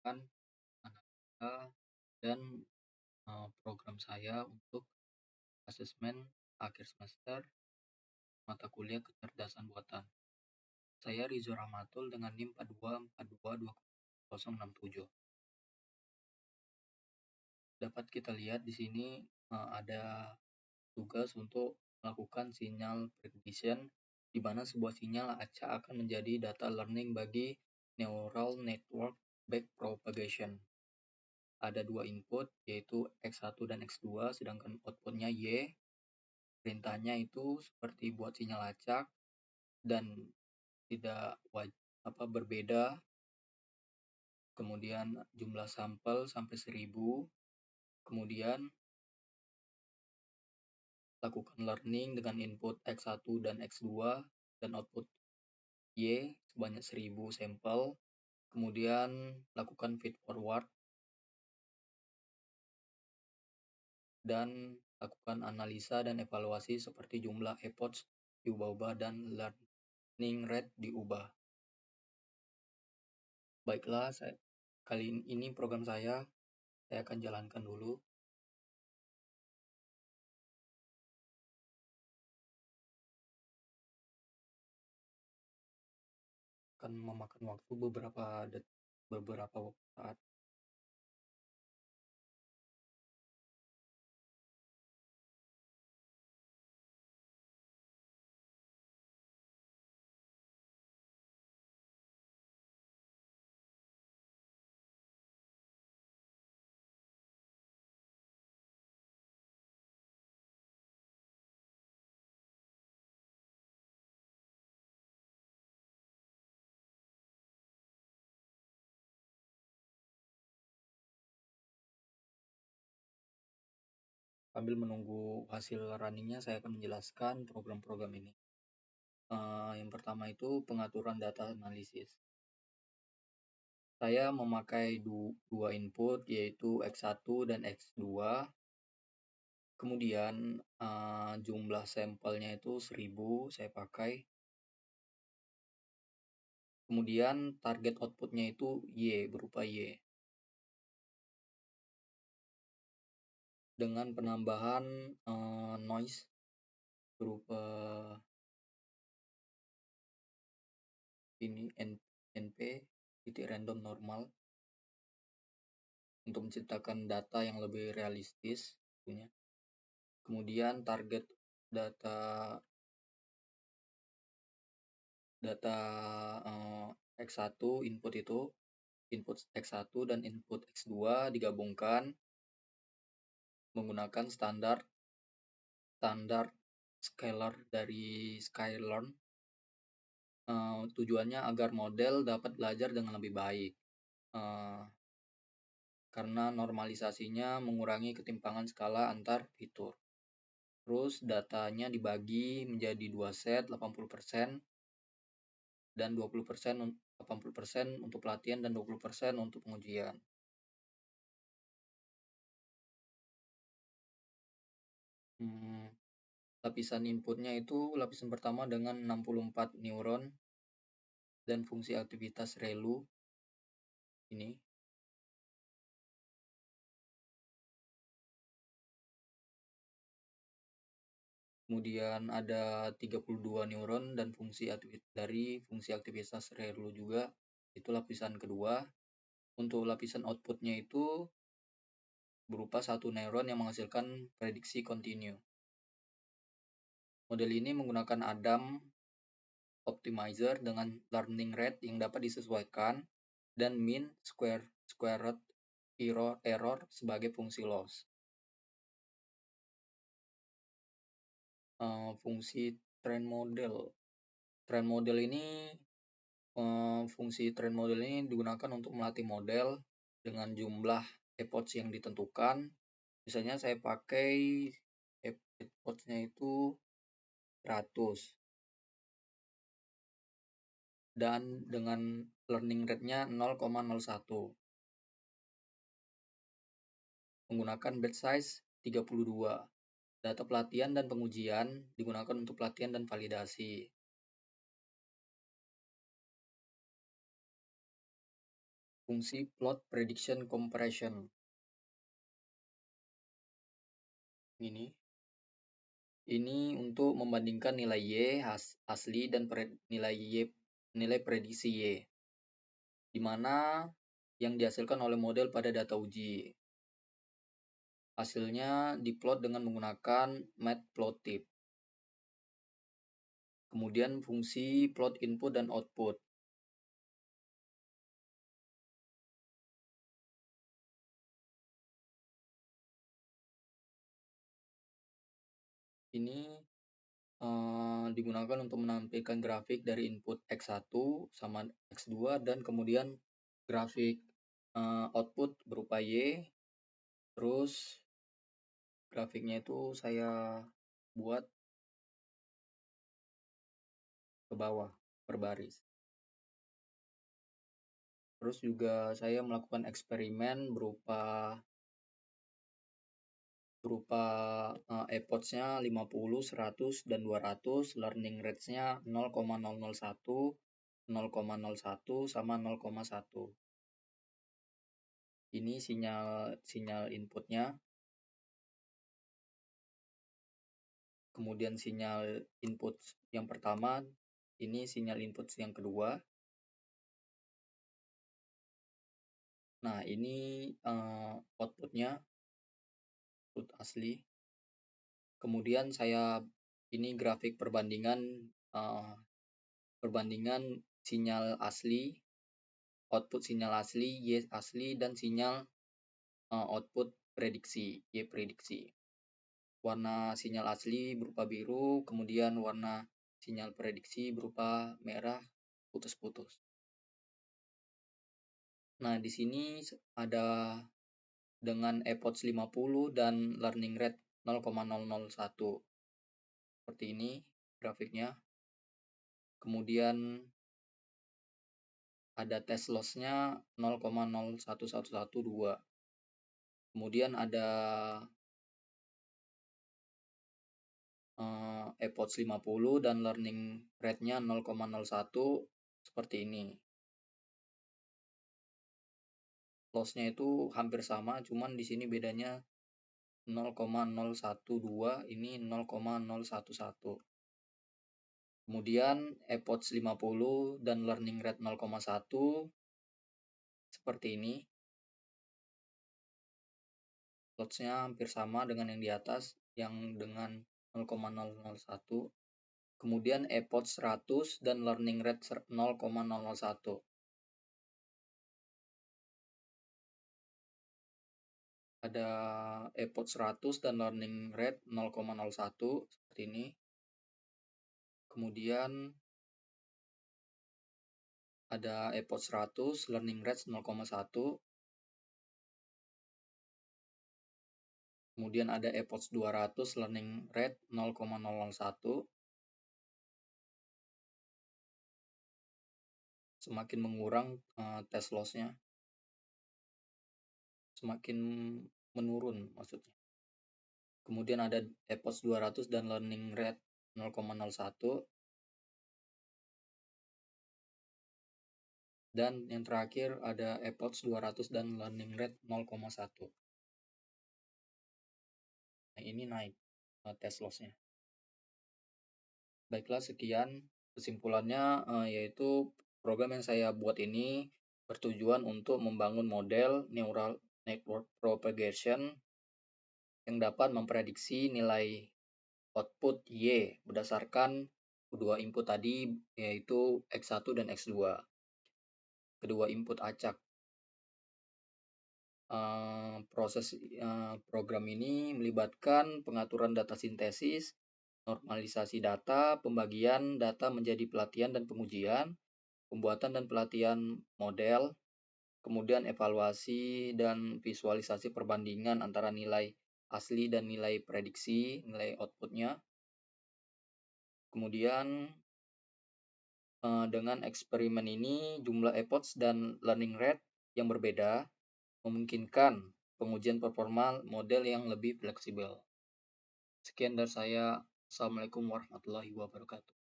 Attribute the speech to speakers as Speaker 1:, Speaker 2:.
Speaker 1: mengenalkan analisa dan program saya untuk asesmen akhir semester mata kuliah kecerdasan buatan. Saya Rizal Rahmatul dengan NIM 42422067. Dapat kita lihat di sini ada tugas untuk melakukan sinyal prediction, di mana sebuah sinyal acak akan menjadi data learning bagi neural network backpropagation. Ada dua input, yaitu X1 dan X2, sedangkan outputnya Y. Perintahnya itu seperti buat sinyal acak dan tidak berbeda. Kemudian jumlah sampel sampai 1000. Kemudian lakukan learning dengan input X1 dan X2 dan output Y sebanyak 1000 sampel. Kemudian lakukan feed forward dan lakukan analisa dan evaluasi seperti jumlah epoch diubah-ubah dan learning rate diubah. Baiklah, kali ini program saya akan jalankan dulu. Akan memakan waktu beberapa saat. Sambil menunggu hasil runningnya, saya akan menjelaskan program-program ini. Yang pertama itu pengaturan data analisis. Saya memakai dua input, yaitu X1 dan X2. Kemudian jumlah sampelnya itu 1000 saya pakai. Kemudian target outputnya itu Y, berupa Y. Dengan penambahan noise berupa ini NP titik random normal untuk menciptakan data yang lebih realistis tentunya. Kemudian target data X1 input X1 dan input X2 digabungkan menggunakan standar scalar dari Sklearn. Tujuannya agar model dapat belajar dengan lebih baik, karena normalisasinya mengurangi ketimpangan skala antar fitur. Terus datanya dibagi menjadi dua set, 80% dan 20%, 80% untuk pelatihan dan 20% untuk pengujian. Lapisan inputnya itu lapisan pertama dengan 64 neuron dan fungsi aktivitas ReLU ini. Kemudian ada 32 neuron dan fungsi aktivitas ReLU juga. Itu lapisan kedua. Untuk lapisan outputnya itu berupa satu neuron yang menghasilkan prediksi kontinu. Model ini menggunakan Adam Optimizer dengan learning rate yang dapat disesuaikan dan mean square root error sebagai fungsi loss. Fungsi train model. Fungsi train model ini digunakan untuk melatih model dengan jumlah epoch yang ditentukan. Misalnya saya pakai epoch-nya itu 100 dan dengan learning rate-nya 0,01. Menggunakan batch size 32. Data pelatihan dan pengujian digunakan untuk pelatihan dan validasi. . fungsi plot prediction compression. Ini untuk membandingkan nilai Y asli dan nilai prediksi Y, di mana yang dihasilkan oleh model pada data uji. Hasilnya diplot dengan menggunakan matplotlib. Kemudian fungsi plot input dan output. Ini digunakan untuk menampilkan grafik dari input X1 sama X2 dan kemudian grafik output berupa Y. Terus grafiknya itu saya buat ke bawah per baris. Terus juga saya melakukan eksperimen berupa epochnya 50, 100, dan 200, learning rate-nya 0,001, 0,01, sama 0,1. Ini sinyal inputnya. Kemudian sinyal input yang pertama, ini sinyal input yang kedua. Nah, ini outputnya, output asli. Kemudian ini grafik perbandingan sinyal asli, output sinyal asli, Y asli, dan sinyal output prediksi, Y prediksi. Warna sinyal asli berupa biru, kemudian warna sinyal prediksi berupa merah putus-putus. Nah, di sini ada dengan epoch 50 dan learning rate 0,001. Seperti ini grafiknya. Kemudian ada test loss-nya 0,01112. Kemudian ada epoch 50 dan learning rate-nya 0,01 seperti ini. Loss-nya itu hampir sama, cuman di sini bedanya 0,012, ini 0,011. Kemudian epoch 50 dan learning rate 0,1 seperti ini. Loss-nya hampir sama dengan yang di atas, yang dengan 0,001. Kemudian epoch 100 dan learning rate 0,001. Ada epoch 100 dan learning rate 0,01 seperti ini. Kemudian ada epoch 100 learning rate 0,1. Kemudian ada epoch 200 learning rate 0,001. Semakin mengurang test loss-nya, semakin menurun maksudnya. Kemudian ada epoch 200 dan learning rate 0,01. Dan yang terakhir ada epoch 200 dan learning rate 0,1. Nah, ini naik test loss-nya. Baiklah, sekian kesimpulannya, yaitu program yang saya buat ini bertujuan untuk membangun model neural network propagation yang dapat memprediksi nilai output Y berdasarkan kedua input tadi, yaitu X1 dan X2. Kedua input acak. Proses program ini melibatkan pengaturan data sintesis, normalisasi data, pembagian data menjadi pelatihan dan pengujian, pembuatan dan pelatihan model, kemudian evaluasi dan visualisasi perbandingan antara nilai asli dan nilai prediksi, nilai outputnya. Kemudian dengan eksperimen ini jumlah epoch dan learning rate yang berbeda memungkinkan pengujian performa model yang lebih fleksibel. Sekian dari saya. Assalamualaikum warahmatullahi wabarakatuh.